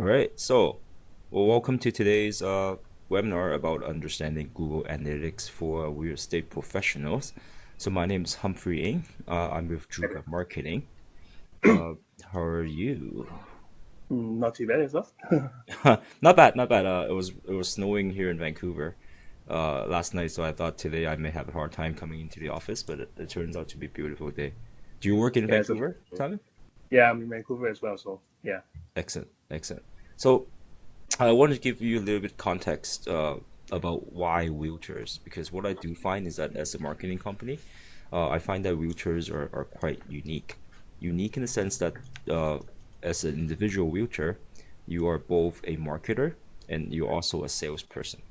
All right, well, welcome to today's webinar about understanding Google Analytics for real estate professionals. So my name is Humphrey Ng. I'm with Juuga Marketing. How are you? Not too bad as well. Not bad, not bad. It was snowing here in Vancouver last night, so I thought today I may have a hard time coming into the office, but it turns out to be a beautiful day. Do you work in Yeah, so Vancouver, Simon? yeah, I'm in Vancouver as well. So yeah. Excellent, excellent. So I want to give you a little bit context about why realtors, because what I do find is that as a marketing company, I find that realtors are quite unique. Unique in the sense that uh, as an individual realtor, you are both a marketer and you're also a salesperson.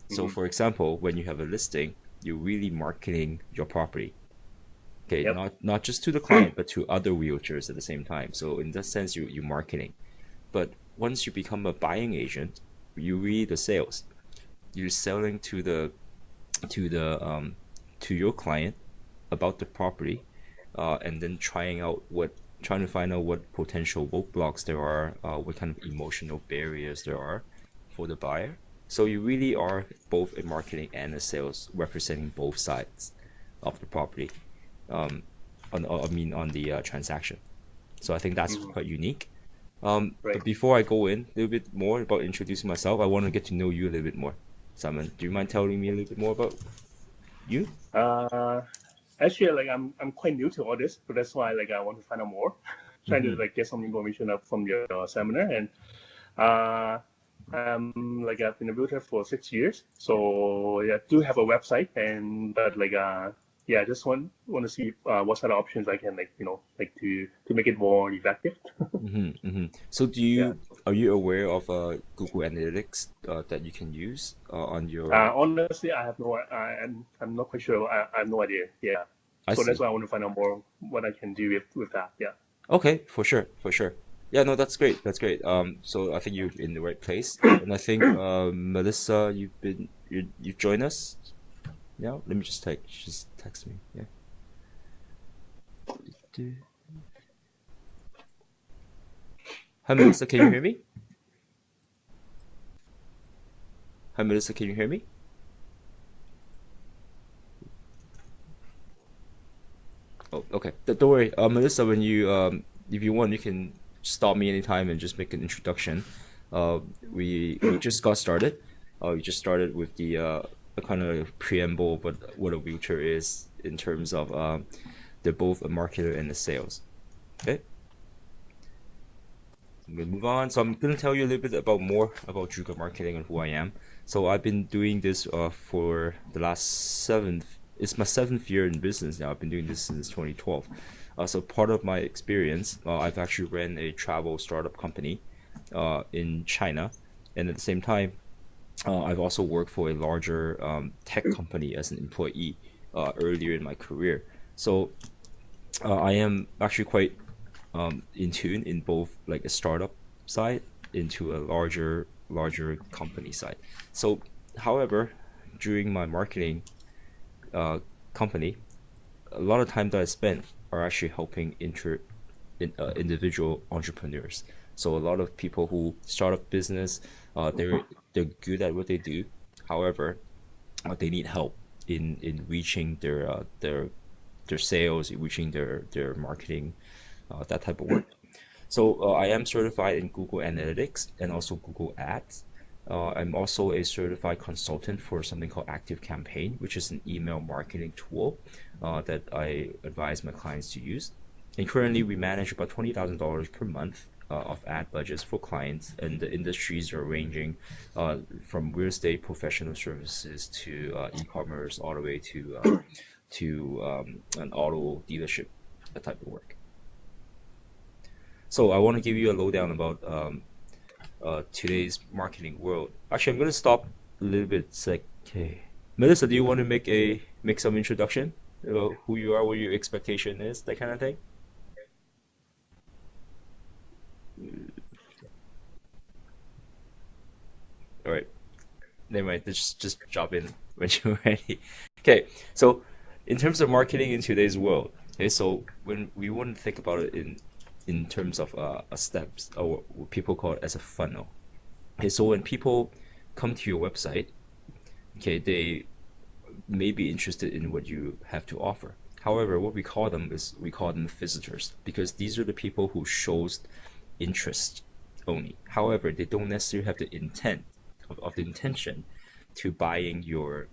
So, Hmm. for example, when you have a listing, you're really marketing your property. Okay, Yep. not just to the client, but to other realtors at the same time. So in that sense, you're marketing. But once you become a buying agent, you read the sales. You're selling to the to your client about the property, and then trying to find out what potential roadblocks there are, what kind of emotional barriers there are for the buyer. So you really are both a marketing and a sales, representing both sides of the property. Um, on the transaction. So I think that's Hmm. quite unique. But Right. before I go in a little bit more about introducing myself, I want to get to know you a little bit more. Simon, do you mind telling me a little bit more about you? Uh, Actually, like I'm quite new to all this, so that's why like I want to find out more, trying to Mm-hmm. like get some information up from your seminar. And uh, I've been a realtor for 6 years, so yeah, do have a website, and but yeah, I just want to see what sort of options I can like to make it more effective. Mm-hmm. Mm-hmm. So Yeah. are you aware of Google Analytics that you can use on your? Honestly, I have no. I'm not quite sure. I have no idea. Yeah. I So that's see. why I want to find out more what I can do with that. Yeah. Okay, for sure, for sure. Yeah, no, that's great. That's great. So I think you're in the right place, and I think Melissa, you've joined us. Yeah, let me just text. Just text me. Yeah. Hi, Melissa, can you hear me? Hi, Melissa, can you hear me? Oh, okay. Don't worry. Melissa, if you want, you can stop me anytime and just make an introduction. We just got started. We just started with the kind of preamble, but what a realtor is in terms of they're both a marketer and a sales. Okay, I'm gonna move on. So I'm gonna tell you a little bit about more about Juuga Marketing and who I am. So I've been doing this for the last it's my seventh year in business now. I've been doing this since 2012. So part of my experience, I've actually ran a travel startup company in China, and at the same time, I've also worked for a larger tech company as an employee earlier in my career. So I am actually quite in tune in both like a startup side into a larger company side. So, however, during my marketing uh, company, a lot of time that I spent are actually helping individual entrepreneurs. So a lot of people who start up business, they're good at what they do. However, they need help in reaching their sales, reaching their marketing, that type of work. So I am certified in Google Analytics and also Google Ads. I'm also a certified consultant for something called Active Campaign, which is an email marketing tool that I advise my clients to use. And currently, we manage about $20,000 per month of ad budgets for clients, and the industries are ranging from real estate, professional services to e-commerce, all the way to an auto dealership, that type of work. So I want to give you a lowdown about today's marketing world. Actually, I'm gonna stop a little bit. It's like, okay, Melissa, do you want to make some introduction about who you are, what your expectation is, that kind of thing? All right, never mind. Just drop in when you're ready. Okay, so in terms of marketing in today's world, okay, so when we want to think about it in in terms of a steps, or what people call it as a funnel. Okay, so when people come to your website, okay, they may be interested in what you have to offer. However, what we call them visitors, because these are the people who shows interest only. However, they don't necessarily have the intent of the intention to buying your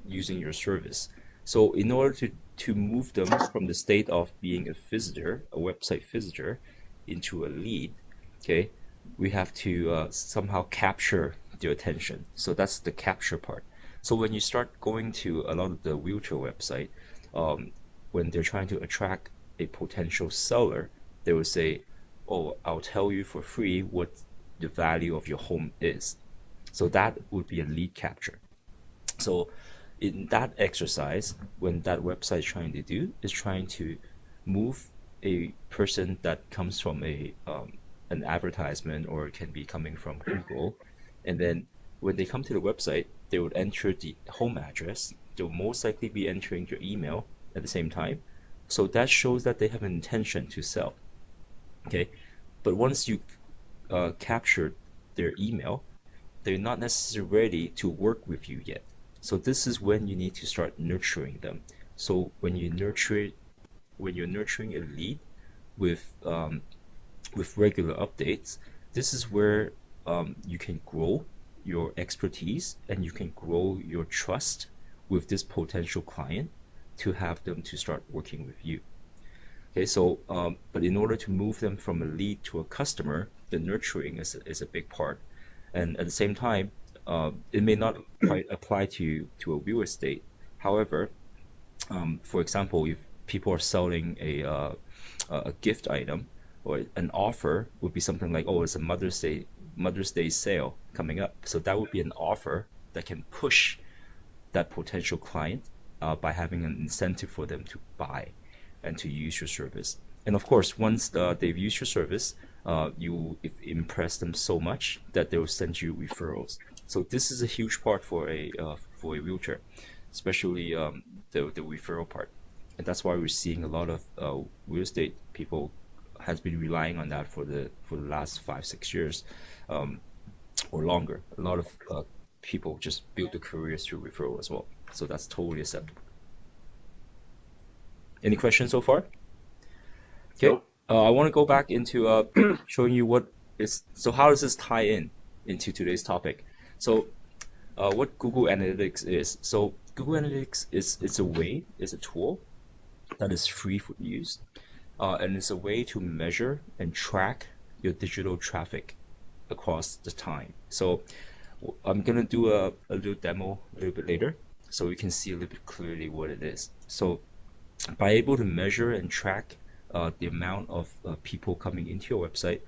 using your service. So in order to move them from the state of being a visitor, a website visitor, into a lead, okay, we have to somehow capture their attention. So that's the capture part. So when you start going to a lot of the realtor website, um, when they're trying to attract a potential seller, they will say, "Oh, I'll tell you for free what the value of your home is." So that would be a lead capture. So in that exercise, when that website is trying to do is trying to move a person that comes from a an advertisement, or it can be coming from Google, and then when they come to the website, they would enter the home address. They'll most likely be entering your email at the same time. So that shows that they have an intention to sell. Okay, but once you captured their email, they're not necessarily ready to work with you yet. So this is when you need to start nurturing them. So when you're nurturing a lead with regular updates, this is where you can grow your expertise and you can grow your trust with this potential client to have them to start working with you. Okay, so but in order to move them from a lead to a customer, the nurturing is a big part. And at the same time, it may not quite apply to a real estate. However, for example, if people are selling a gift item, or an offer would be something like, oh, it's a Mother's Day sale coming up. So that would be an offer that can push that potential client by having an incentive for them to buy and to use your service. And of course, once they've used your service, you impress them so much that they will send you referrals. So this is a huge part for a realtor, especially the referral part. And that's why we're seeing a lot of real estate people has been relying on that for the last 5 6 years, um, or longer. A lot of people just build their careers through referral as well. So that's totally acceptable. Any questions so far? Okay. Nope. I want to go back into showing you what is, so how does this tie in into today's topic? So what Google Analytics is. So Google Analytics is a tool that is free for use, and it's a way to measure and track your digital traffic across the time. So I'm gonna do a little demo a little bit later, so we can see a little bit clearly what it is. So by able to measure and track the amount of people coming into your website,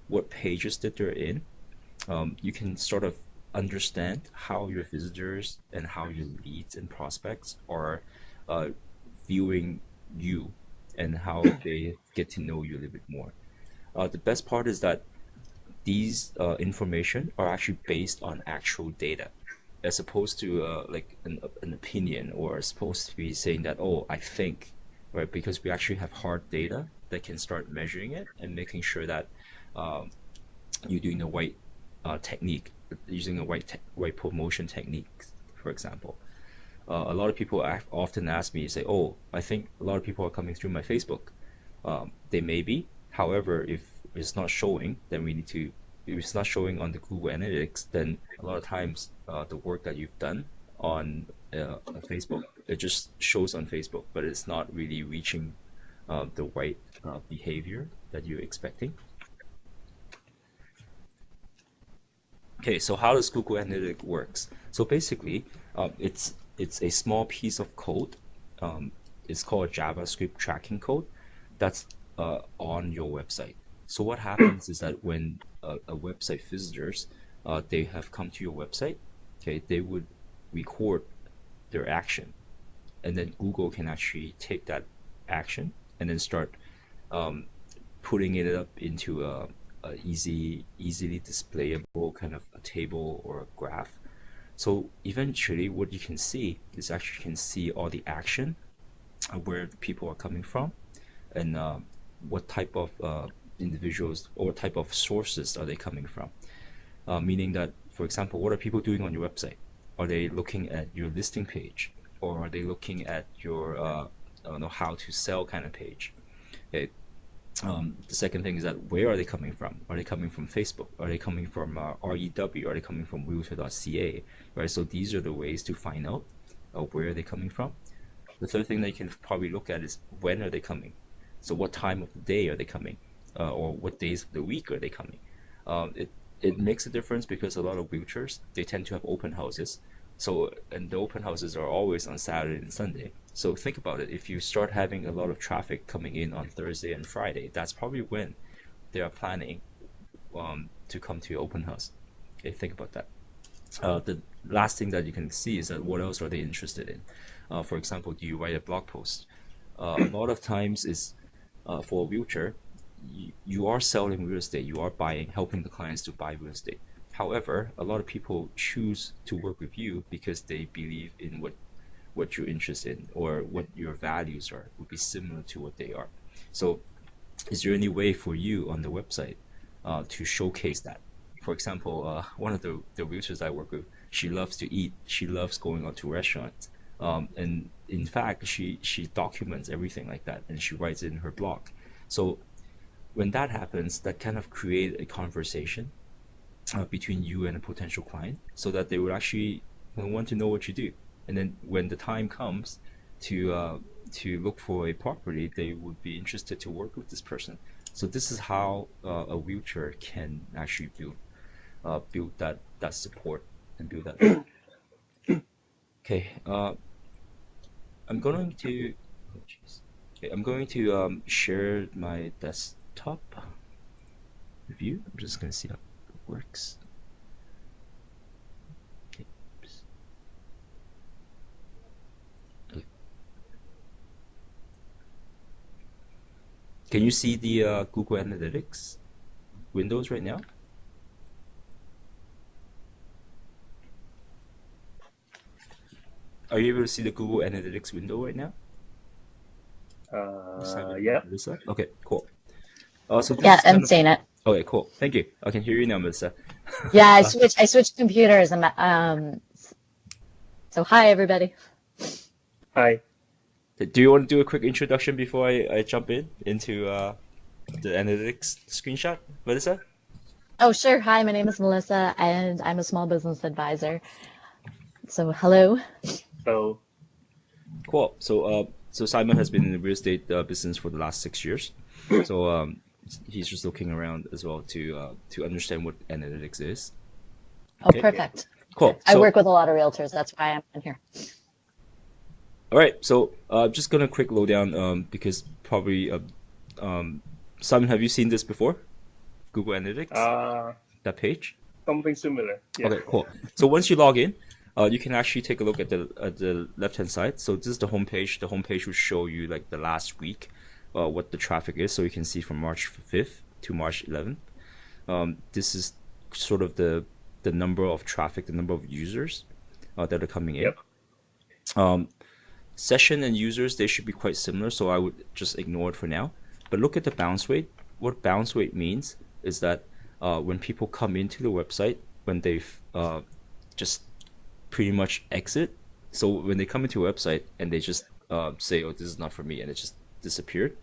what pages that they're in, you can sort of understand how your visitors and how your leads and prospects are uh, viewing you and how they get to know you a little bit more. The best part is that these information are actually based on actual data, as opposed to like an opinion, or supposed to be saying that, oh, I think, right? Because we actually have hard data that can start measuring it and making sure that um, you're doing the right technique, using the right promotion techniques, for example. A lot of people often ask me, say, "Oh, I think a lot of people are coming through my Facebook." They may be. However, if it's not showing, then we need to. If it's not showing on the Google Analytics, then a lot of times the work that you've done on Facebook, it just shows on Facebook, but it's not really reaching the right behavior that you're expecting. Okay, so how does Google Analytics works? So basically, it's a small piece of code. Um, it's called JavaScript tracking code that's on your website. So what happens is that when a website visitors they have come to your website, okay, they would record their action, and then Google can actually take that action and then start um, putting it up into a easily displayable kind of a table or a graph. So eventually, what you can see is actually you can see all the action, where the people are coming from, and what type of individuals or what type of sources are they coming from? Meaning that, for example, what are people doing on your website? Are they looking at your listing page, or are they looking at your I don't know, how to sell kind of page? Okay. The second thing is that where are they coming from? Are they coming from Facebook? Are they coming from REW? Are they coming from realtor.ca? Right. So these are the ways to find out where are they coming from. The third thing that you can probably look at is when are they coming? So what time of the day are they coming? Or what days of the week are they coming? It makes a difference because a lot of realtors, they tend to have open houses. So, and the open houses are always on Saturday and Sunday. So think about it. If you start having a lot of traffic coming in on Thursday and Friday, that's probably when they are planning to come to your open house. Okay, think about that. The last thing that you can see is that what else are they interested in? For example, do you write a blog post? A lot of times is for a realtor, you are selling real estate, you are buying, helping the clients to buy real estate. However, a lot of people choose to work with you because they believe in what you're interested in, or what your values are would be similar to what they are. So is there any way for you on the website to showcase that? For example, one of the realtors I work with, she loves to eat. She loves going out to restaurants. And in fact, she documents everything like that, and she writes it in her blog. So when that happens, that kind of create a conversation between you and a potential client, so that they would actually want to know what you do. And then when the time comes to look for a property, they would be interested to work with this person. So this is how a realtor can actually build that support and build that. Okay, I'm going to oh, jeez. Okay, I'm going to share my desktop with you. I'm just gonna see how it works. Okay. Oops. Okay. Can you see the Google Analytics windows right now? Are you able to see the Google Analytics window right now? Simon, Yeah. Melissa? Okay, cool. So this Yeah, is I'm kind of seeing it. okay, cool. Thank you. I can hear you now, Melissa. Yeah, Uh, I switched computers. So hi everybody. Hi. do you want to do a quick introduction before I jump into the analytics screenshot, Melissa? Oh, sure. Hi, my name is Melissa and I'm a small business advisor. So hello. So, Cool. So Simon has been in the real estate business for the last 6 years. So he's just looking around as well to understand what analytics is. Oh, Okay, yeah. perfect. cool. I So work with a lot of realtors. That's why I'm in here. all right. So just gonna quick lowdown because probably um, Simon, have you seen this before? Google Analytics, Uh, that page? Something similar. Yeah. Okay, cool. So once you log in, you can actually take a look at the left-hand side. So this is the homepage. The homepage will show you like the last week, what the traffic is. So you can see from March 5th to March 11th. This is sort of the number of traffic, the number of users that are coming in. Yep. Um, Session and users, they should be quite similar, so I would just ignore it for now. But look at the bounce rate. What bounce rate means is that when people come into the website, when they've just pretty much exit. So when they come into a website and they just say, "Oh, this is not for me," and it just disappeared,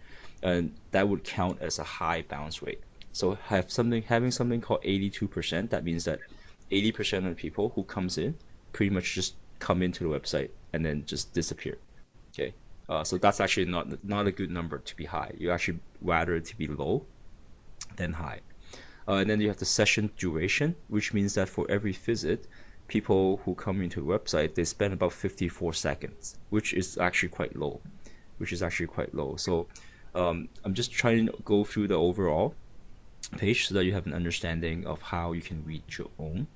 and that would count as a high bounce rate. So having something called 82%. That means that 80% of the people who comes in pretty much just come into the website and then just disappear. Okay, so that's actually not a good number to be high. You actually rather it to be low than high. And then you have the session duration, which means that for every visit, people who come into the website, they spend about 54 seconds, which is actually quite low. So I'm just trying to go through the overall page so that you have an understanding of how you can read your own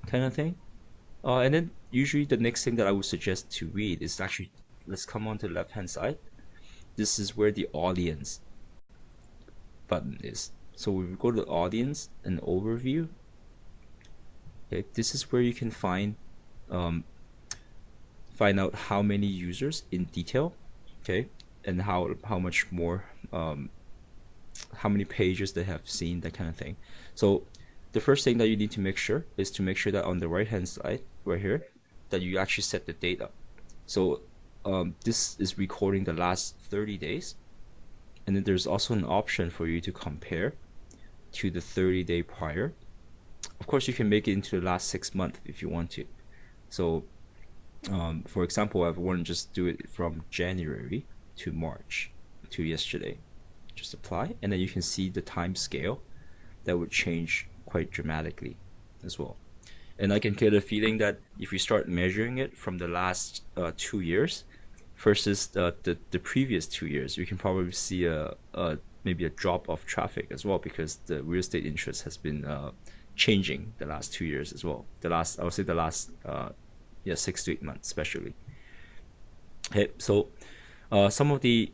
kind of thing. And then usually the next thing that I would suggest to read is actually, let's come on to the left hand side. This is where the audience button is. So we go to the audience and overview. Okay, this is where you can um, find out how many users in detail. Okay, and how much more how many pages they have seen, that kind of thing. So the first thing that you need to make sure is to make sure that on the right hand side right here that you actually set the date up. So this is recording the last 30 days, and then there's also an option for you to compare to the 30-day prior. Of course, you can make it into the last 6 months if you want to. So for example, I want to just do it from January to March to yesterday. Just apply, and then you can see the time scale that would change quite dramatically as well. And I can get a feeling that if you start measuring it from the last 2 years versus the previous 2 years, you can probably see maybe a drop of traffic as well, because the real estate interest has been changing the last 2 years as well. I would say the last 6 to 8 months especially. Okay, so some of the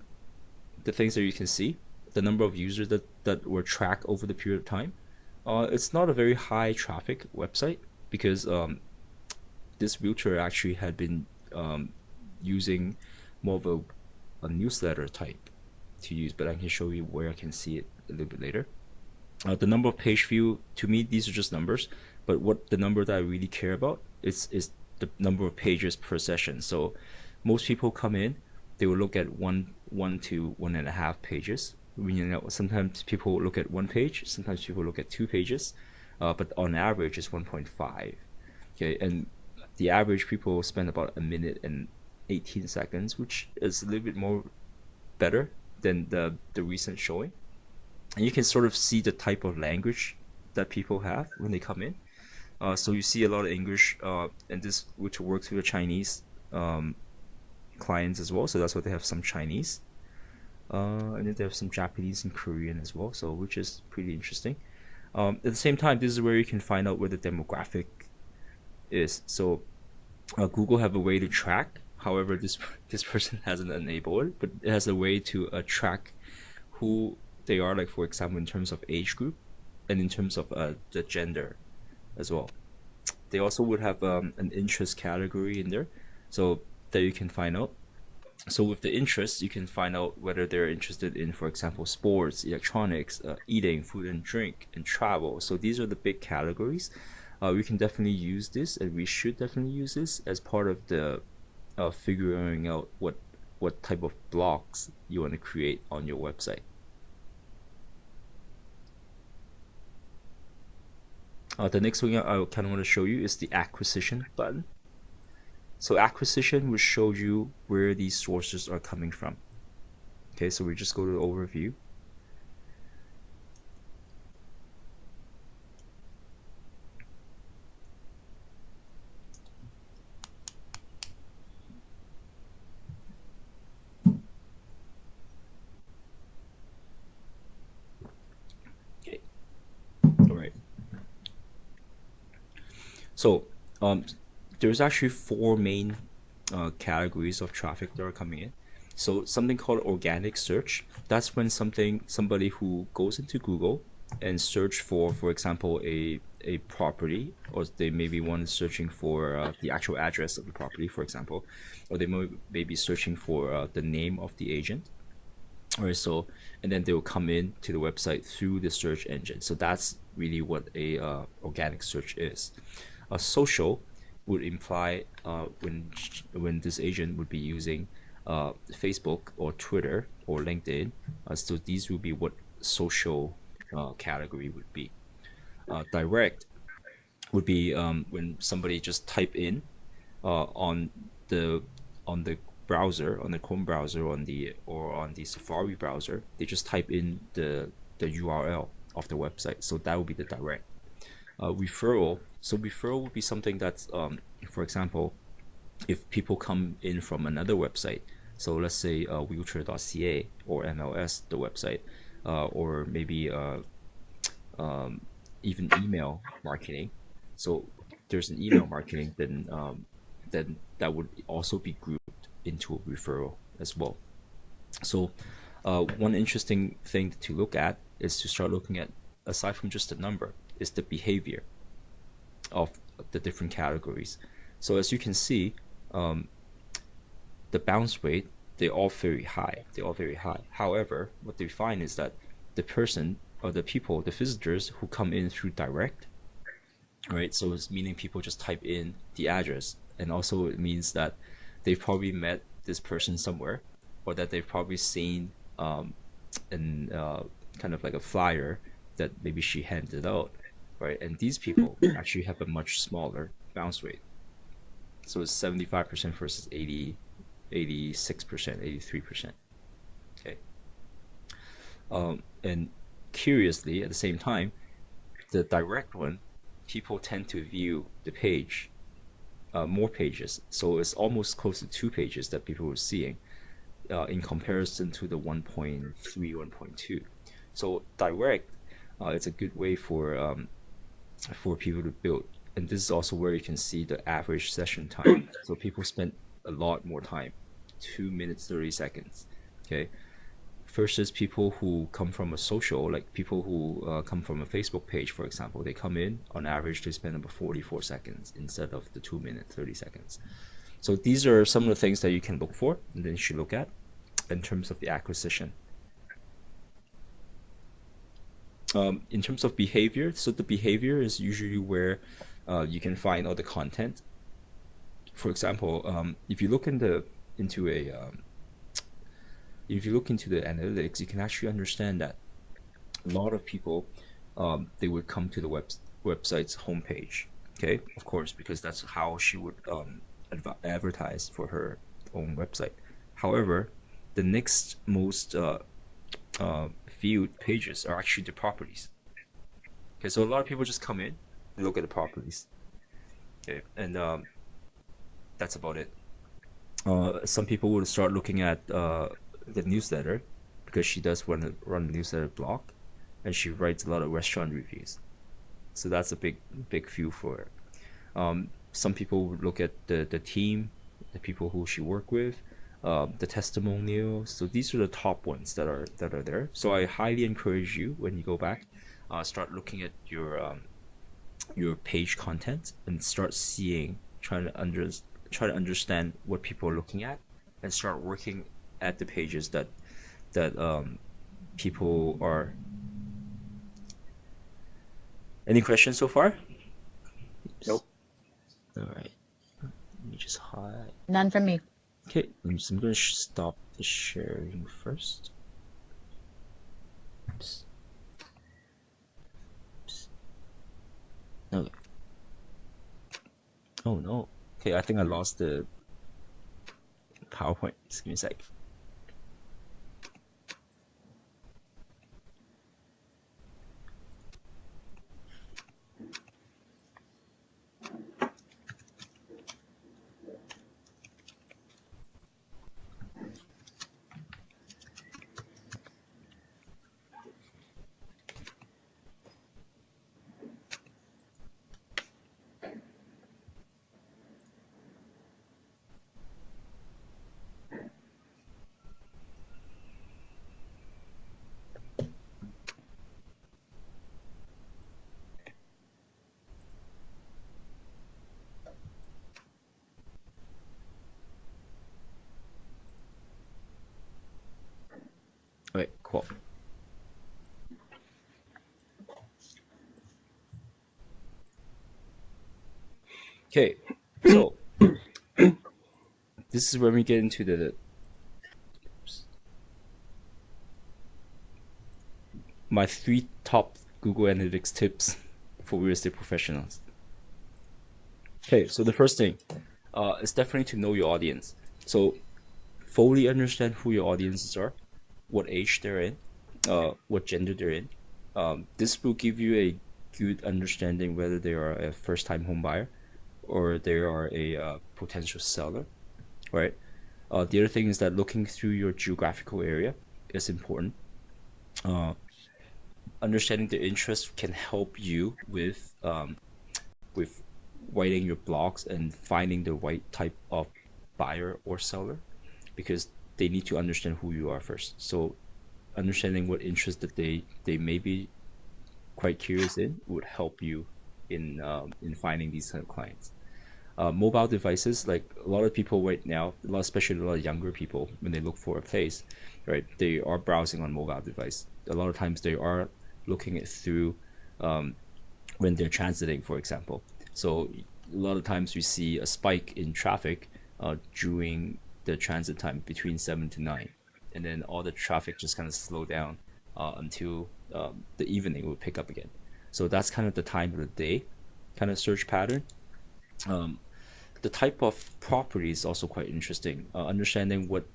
things that you can see, the number of users that were tracked over the period of time. It's not a very high traffic website, because this realtor actually had been using more of a newsletter type to use, but I can show you where I can see it a little bit later. The number of page view, to me, these are just numbers, but what the number that I really care about is the number of pages per session. So most people come in, they will look at one to 1.5 pages. Sometimes people look at 1 page, sometimes people look at 2 pages, but on average it's 1.5. Okay, and the average people spend about 1 minute and 18 seconds, which is a little bit more better than the recent showing. And you can sort of see the type of language that people have when they come in. So you see a lot of English, and this which works with the Chinese clients as well. So that's why they have some Chinese. And then they have some Japanese and Korean as well, so which is pretty interesting. At the same time, this is where you can find out where the demographic is. So Google have a way to track. However, this person hasn't enabled it, but it has a way to track who they are, like for example, in terms of age group and in terms of the gender as well. They also would have an interest category in there, so that you can find out. So with the interest, you can find out whether they're interested in, for example, sports, electronics, eating, food and drink, and travel. So these are the big categories. We can definitely use this, and we should definitely use this as part of the figuring out what type of blocks you want to create on your website. The next thing I kind of want to show you is the acquisition button. So acquisition will show you where these sources are coming from. Okay, so we just go to the overview. Okay, all right. So there's actually 4 main categories of traffic that are coming in. So something called organic search. That's when somebody who goes into Google and search for example, a property, or they maybe one is searching for the actual address of the property, for example, or they may be searching for the name of the agent. Alright, so and then they will come in to the website through the search engine. So that's really what a organic search is. A social would imply when this agent would be using Facebook or Twitter or LinkedIn. So these would be what social category would be. Direct would be when somebody just type in on the browser, on the Chrome browser, or on the Safari browser, they just type in the URL of the website. So that would be the direct. Referral. So referral would be something that's, for example, if people come in from another website, so let's say realtor.ca or MLS, the website, or maybe even email marketing. So there's an email marketing, then that would also be grouped into a referral as well. So one interesting thing to look at is to start looking at, aside from just the number, is the behavior of the different categories. So as you can see, the bounce rate, they're all very high. However, what they find is that the person or the people, the visitors who come in through direct, right? So it's meaning people just type in the address, and also it means that they've probably met this person somewhere, or that they've probably seen an kind of like a flyer that maybe she handed out, right? And these people actually have a much smaller bounce rate. So it's 75% versus 80, 86%, 83%. Okay. And curiously, at the same time, the direct one, people tend to view the page, more pages. So it's almost close to 2 pages that people were seeing in comparison to the 1.3, 1.2. So direct, it's a good way for people to build. And this is also where you can see the average session time. So people spend a lot more time, 2 minutes 30 seconds. Okay, versus people who come from a social, like people who come from a Facebook page, for example, they come in on average they spend about 44 seconds instead of the 2 minute 30 seconds. So these are some of the things that you can look for and then you should look at in terms of the acquisition. In terms of behavior, so the behavior is usually where you can find all the content. For example, if you look into a if you look into the analytics, you can actually understand that a lot of people they would come to the website's homepage. Okay, of course, because that's how she would advertise for her own website. However, the next most viewed pages are actually the properties. Okay, so a lot of people just come in, they look at the properties. Okay, and that's about it. Some people will start looking at the newsletter because she does run a newsletter blog, and she writes a lot of restaurant reviews. So that's a big view for her. Some people would look at the team, the people who she work with, the testimonials. So these are the top ones that are there. So I highly encourage you when you go back, start looking at your page content and start seeing, try to understand what people are looking at, and start working at the pages that people are. Any questions so far? Nope. All right. Let me just hide. None from me. Okay, I'm going to stop the sharing first. Oops. Oops. Okay. Oh no. Okay, I think I lost the PowerPoint. Just give me a sec. All right, cool. Okay, so this is when we get into my 3 top Google Analytics tips for real estate professionals. Okay, so the first thing is definitely to know your audience. So fully understand who your audiences are, what age they're in, what gender they're in. This will give you a good understanding whether they are a first-time home buyer or they are a potential seller, right? The other thing is that looking through your geographical area is important. Understanding the interest can help you with writing your blogs and finding the right type of buyer or seller, because they need to understand who you are first. So understanding what interest that they may be quite curious in would help you in finding these kind of clients. Mobile devices, like a lot of people right now, especially a lot of younger people, when they look for a place, right, they are browsing on mobile device. A lot of times they are looking it through when they're transiting, for example. So a lot of times we see a spike in traffic during the transit time between 7 to 9, and then all the traffic just kind of slow down until the evening will pick up again. So that's kind of the time of the day kind of search pattern. Um, the type of property is also quite interesting. Understanding what,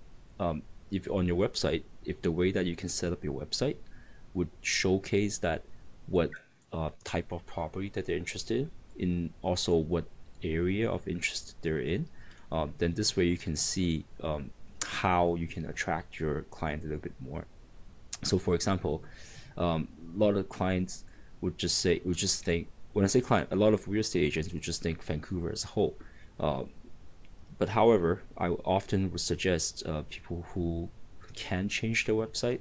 if on your website, if the way that you can set up your website would showcase that what type of property that they're interested in, also what area of interest they're in, then this way you can see how you can attract your client a little bit more. So for example, a lot of clients would just think, when I say client, a lot of real estate agents would just think Vancouver as a whole. Uh, but however, I often would suggest people who can change their website,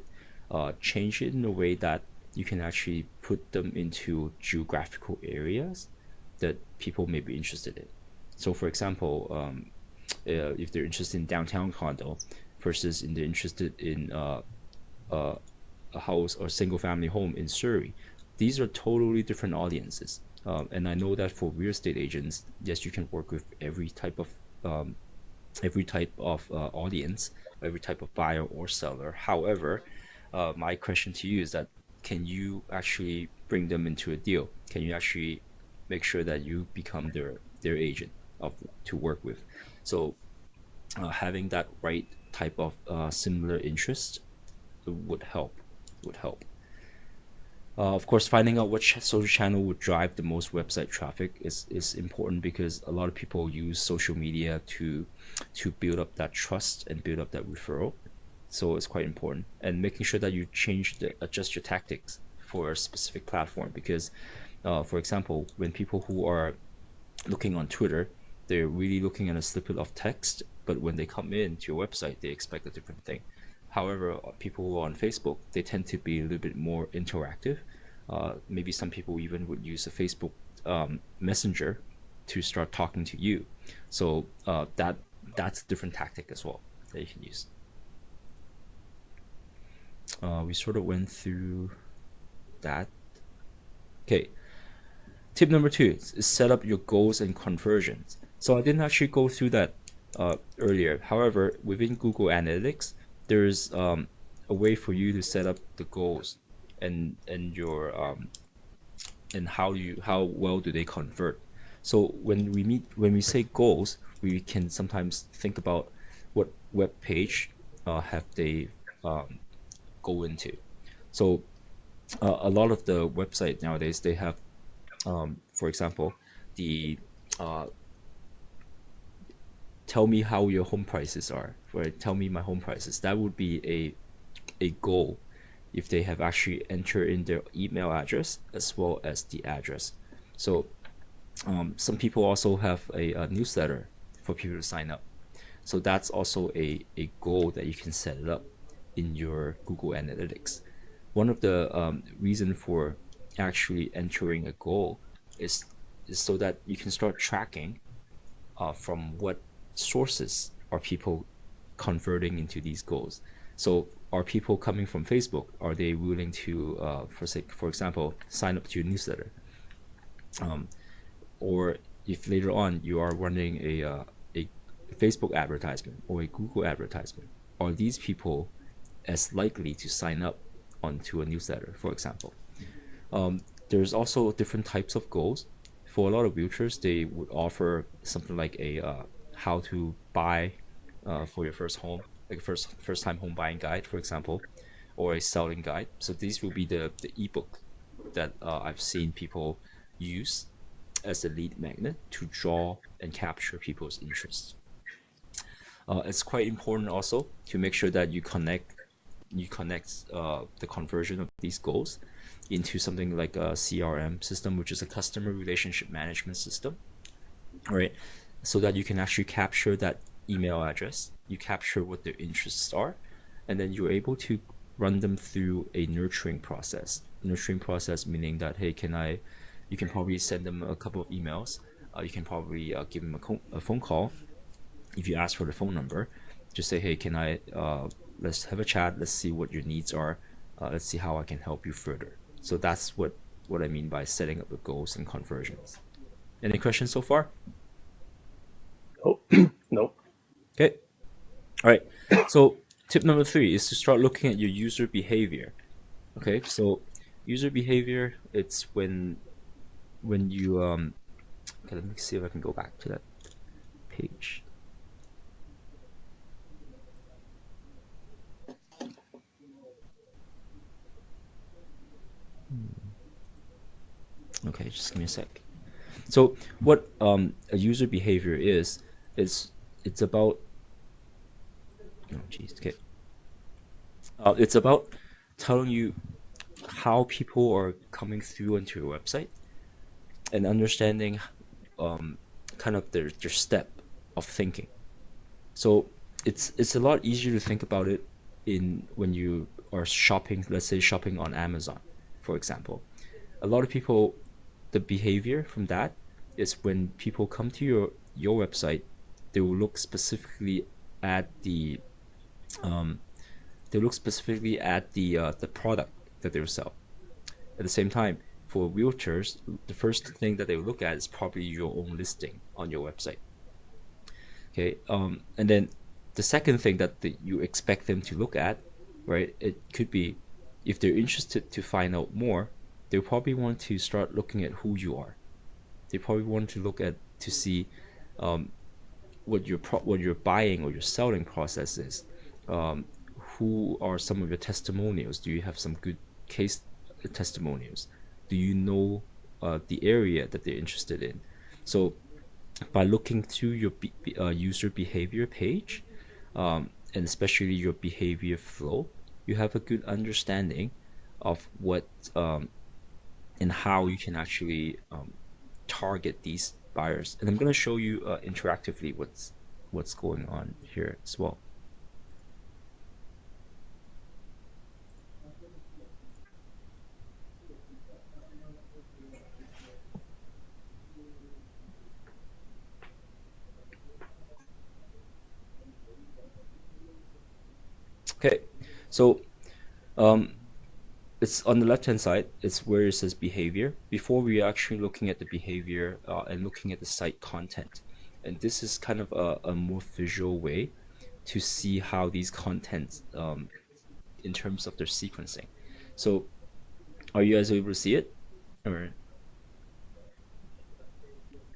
change it in a way that you can actually put them into geographical areas that people may be interested in. So for example, if they're interested in downtown condo versus they're interested in uh, a house or single family home in Surrey, these are totally different audiences. And I know that for real estate agents, yes, you can work with um, every type of audience, every type of buyer or seller. However, my question to you is that, can you actually bring them into a deal? Can you actually make sure that you become their agent of to work with? So having that right type of similar interest would help. Would help. Of course, finding out which social channel would drive the most website traffic is important, because a lot of people use social media to build up that trust and build up that referral. So it's quite important. And making sure that you adjust your tactics for a specific platform, because for example, when people who are looking on Twitter, they're really looking at a snippet of text, but when they come in to your website, they expect a different thing. However, people who are on Facebook, they tend to be a little bit more interactive. Maybe some people even would use a Facebook Messenger to start talking to you. So that's a different tactic as well that you can use. We sort of went through that. Okay, tip number 2 is set up your goals and conversions. So I didn't actually go through that earlier. However, within Google Analytics, there's a way for you to set up the goals and your and how well do they convert. So when we say goals, we can sometimes think about what web page have they go into. So a lot of the website nowadays, they have for example, the uh, tell me how your home prices are, right? Tell me my home prices. That would be a goal if they have actually entered in their email address as well as the address. So some people also have a newsletter for people to sign up. So that's also a goal that you can set it up in your Google Analytics. One of the reason for actually entering a goal is is so that you can start tracking from what sources are people converting into these goals. So are people coming from Facebook? Are they willing to, for example, sign up to your newsletter? Um, or if later on you are running a Facebook advertisement or a Google advertisement, are these people as likely to sign up onto a newsletter, for example? There's also different types of goals. For a lot of realtors, they would offer something like a how to buy for your first home, like a first time home buying guide, for example, or a selling guide. So these will be the ebook that I've seen people use as a lead magnet to draw and capture people's interest. It's quite important also to make sure that you connect the conversion of these goals into something like a CRM system, which is a customer relationship management system, right? So that you can actually capture that email address, you capture what their interests are, and then you're able to run them through a nurturing process. Nurturing process meaning that, hey, you can probably send them a couple of emails you can probably give him a phone call. If you ask for the phone number, just say, hey, can I let's have a chat, let's see what your needs are, let's see how I can help you further. So that's what I mean by setting up the goals and conversions. Any questions so far? Oh, no. Okay. All right. So tip number 3 is to start looking at your user behavior. Okay. So user behavior, it's when you okay, let me see if I can go back to that page. Okay, just give me a sec. So what a user behavior is it's about okay. It's about telling you how people are coming through onto your website and understanding kind of their step of thinking. So it's a lot easier to think about it in when you are shopping, let's say shopping on Amazon, for example. A lot of people, the behavior from that is when people come to your website, they will look specifically at the the product that they will sell. At the same time, for realtors, the first thing that they will look at is probably your own listing on your website. Okay, and then the second thing that you expect them to look at, right? It could be if they're interested to find out more, they'll probably want to start looking at who you are. They probably want to look at to see what your buying or your selling process is. Who are some of your testimonials? Do you have some good case testimonials? Do you know the area that they're interested in? So by looking through your user behavior page, and especially your behavior flow, you have a good understanding of what and how you can actually target these buyers. And I'm going to show you interactively what's going on here as well. Okay, so it's on the left hand side, it's where it says behavior. Before we are actually looking at the behavior and looking at the site content. And this is kind of a more visual way to see how these contents in terms of their sequencing. So are you guys able to see it? Or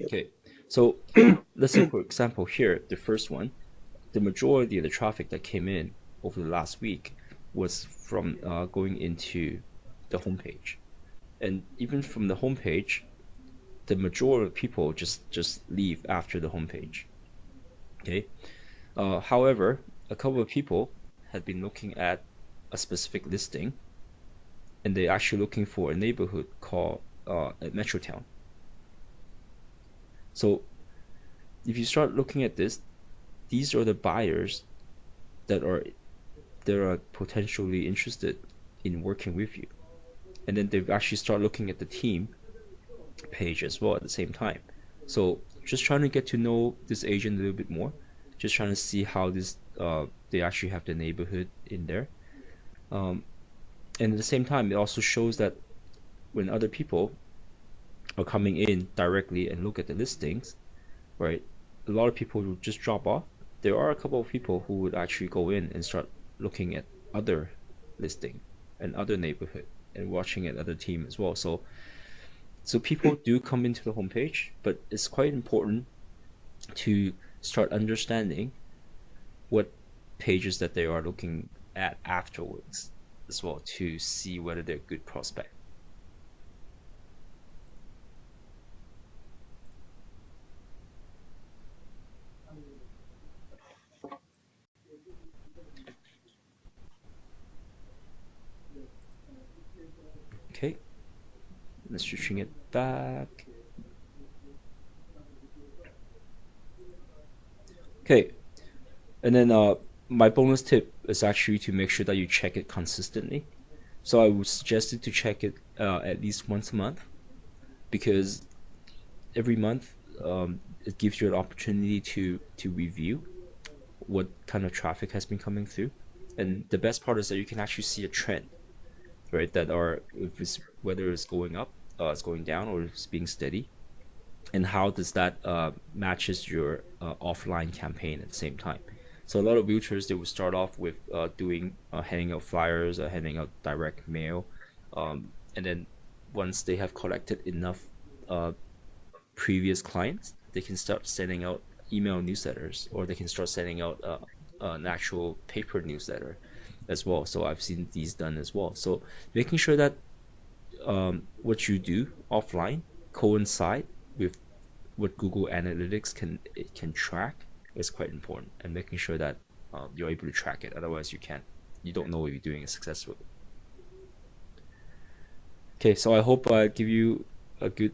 okay, so let's say for example here, the first one, the majority of the traffic that came in over the last week was from going into the homepage. And even from the homepage, the majority of people just leave after the homepage. Okay. However, a couple of people had been looking at a specific listing, and they're actually looking for a neighborhood called Metrotown. So if you start looking at this, these are the buyers that are potentially interested in working with you. And then they actually start looking at the team page as well at the same time. So just trying to get to know this agent a little bit more, just trying to see how this they actually have the neighborhood in there. And at the same time, it also shows that when other people are coming in directly and look at the listings, right, a lot of people will just drop off. There are a couple of people who would actually go in and start looking at other listing and other neighborhood and watching at other team as well. So people do come into the homepage, but it's quite important to start understanding what pages that they are looking at afterwards as well to see whether they're good prospect. Okay, let's switching it back. Okay, and then my bonus tip is actually to make sure that you check it consistently. So I would suggest it to check it at least once a month, because every month it gives you an opportunity to review what kind of traffic has been coming through. And the best part is that you can actually see a trend, right? That are if it's whether it's going up, it's going down, or it's being steady, and how does that matches your offline campaign at the same time. So a lot of realtors, they will start off with doing handing out flyers, handing out direct mail, and then once they have collected enough uh, previous clients, they can start sending out email newsletters, or they can start sending out an actual paper newsletter as well. So I've seen these done as well. So making sure that what you do offline coincide with what Google Analytics can track is quite important, and making sure that you're able to track it. Otherwise, you don't know if you're doing it successfully. Okay, so I hope I give you a good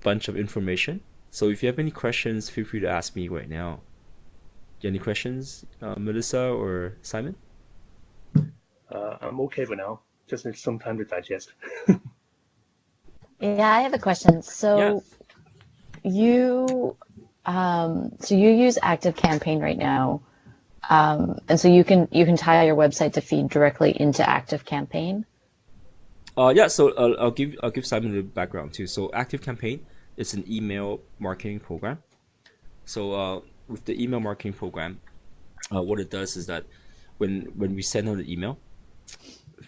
bunch of information. So if you have any questions, feel free to ask me right now. Any questions, Melissa or Simon? I'm okay for now. Just need some time to digest. Yeah, I have a question. Yeah. So you use Active Campaign right now, and so you can tie your website to feed directly into Active Campaign. Yeah. So I'll give Simon a little background too. So Active Campaign is an email marketing program. So with the email marketing program, what it does is that when we send out the email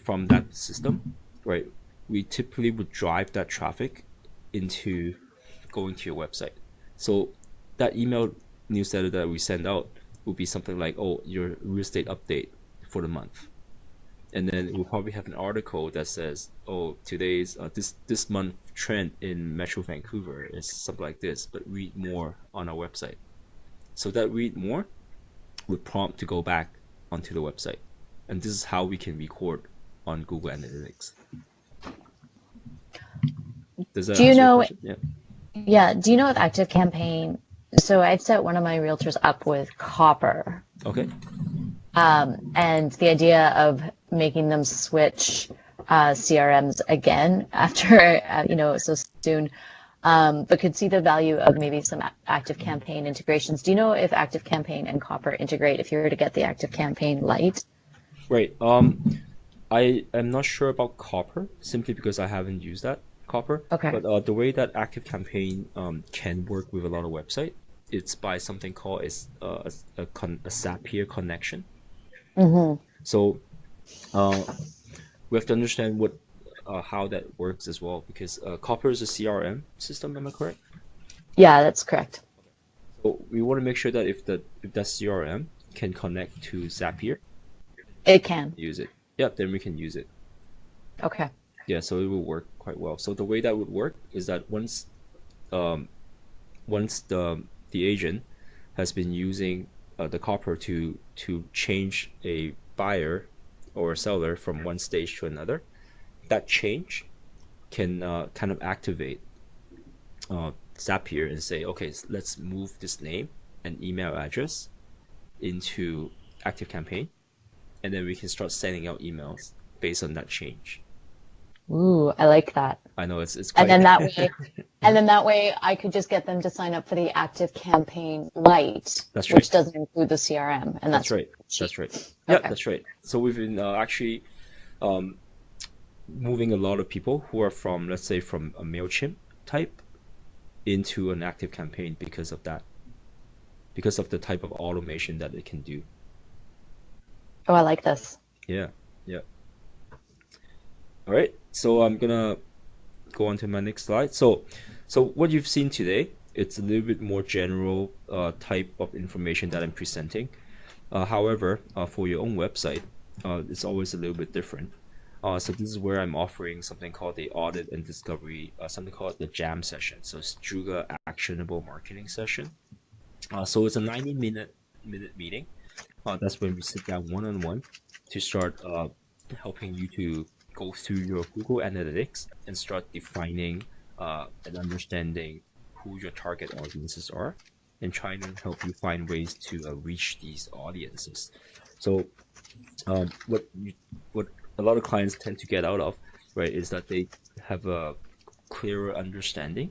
from that system, right, we typically would drive that traffic into going to your website. So that email newsletter that we send out will be something like, oh, your real estate update for the month. And then we'll probably have an article that says, oh, today's this month trend in Metro Vancouver is something like this, but read more on our website. So that read more would prompt to go back onto the website. And this is how we can record on Google Analytics. Does that Do you answer your know, question? Yeah. yeah, do you know if Active Campaign, so I've set one of my realtors up with Copper, Okay. and the idea of making them switch CRMs again after, so soon, but could see the value of maybe some Active Campaign integrations. Do you know if Active Campaign and Copper integrate if you were to get the Active Campaign Lite? Right. I am not sure about Copper simply because I haven't used that Copper. Okay. But the way that Active Campaign can work with a lot of website, it's by something called a Zapier connection. Mm-hmm. So we have to understand how that works as well, because Copper is a CRM system. Am I correct? Yeah, that's correct. So we want to make sure that if that CRM can connect to Zapier, It can. use it. Yeah, then we can use it. Okay. Yeah, so it will work quite well. So the way that would work is that once the agent has been using the Copper to change a buyer or a seller from one stage to another, that change can kind of activate Zapier and say, okay, let's move this name and email address into Active Campaign, and then we can start sending out emails based on that change. Ooh, I like that. I know it's And quite then that way I could just get them to sign up for the Active Campaign Lite, That's which right. doesn't include the CRM, and That's that's right. cheap. That's right. Yeah, Okay. that's right. So we've been actually moving a lot of people who are from, let's say, from a MailChimp type into an Active Campaign because of that, because of the type of automation that it can do. Oh, I like this. Yeah, yeah. All right. So I'm gonna go on to my next slide. So what you've seen today, it's a little bit more general type of information that I'm presenting. However, for your own website, it's always a little bit different. So this is where I'm offering something called the audit and discovery, something called the jam session. So it's Juuga actionable marketing session. So it's a 90-minute meeting. That's when we sit down one-on-one to start helping you to go through your Google Analytics and start defining and understanding who your target audiences are, and trying to help you find ways to reach these audiences. So what a lot of clients tend to get out of, right, is that they have a clearer understanding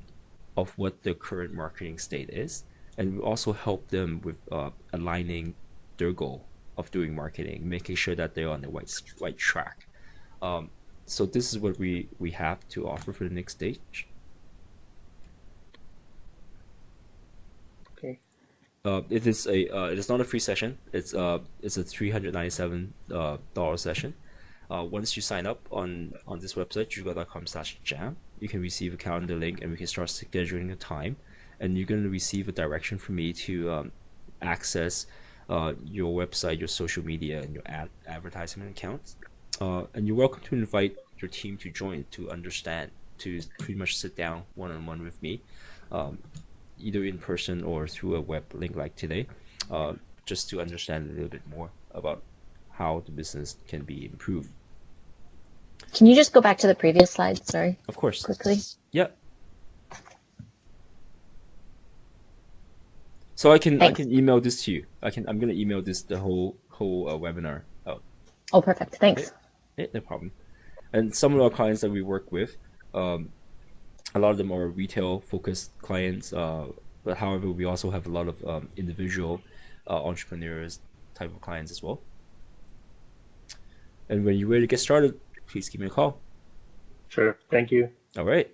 of what the current marketing state is, and we also help them with aligning their goal of doing marketing, making sure that they're on the right track. So this is what we have to offer for the next stage. Okay. It is not a free session. It's a $397 session. Once you sign up on this website, juuga.com/jam, you can receive a calendar link and we can start scheduling a time. And you're going to receive a direction from me to access your website, your social media, and your advertisement accounts. And you're welcome to invite your team to join to understand, to pretty much sit down one-on-one with me, either in person or through a web link like today, just to understand a little bit more about how the business can be improved. Can you just go back to the previous slide? Sorry. Of course. Quickly. Yeah. So I can email this to you. I'm gonna email this the whole webinar out. Oh, perfect. Thanks. Okay, no problem. And some of our clients that we work with, a lot of them are retail focused clients, but however, we also have a lot of individual entrepreneurs type of clients as well. And when you're ready to get started, please give me a call. Sure. Thank you. All right.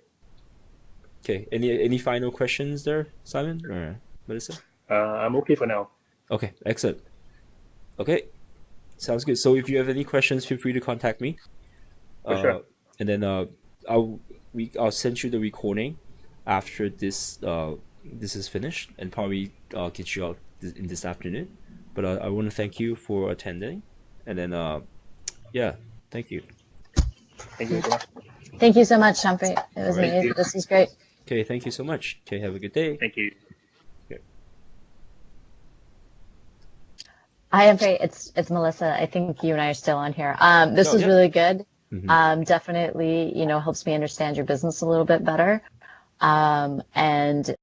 Okay. Any final questions there, Simon or Melissa? I'm okay for now. Okay. Excellent. Okay. Sounds good. So if you have any questions, feel free to contact me. For sure. And then I'll send you the recording after this is finished, and probably get you out in this afternoon. But I want to thank you for attending, and then yeah, thank you. Thank you very much. Thank you so much, Humphrey. It was All right. amazing. This was great. Okay, thank you so much. Okay, have a good day. Thank you. Hi, Humphrey. It's Melissa. I think you and I are still on here. This Oh, was yeah. really good. Mhm. Definitely, helps me understand your business a little bit better. And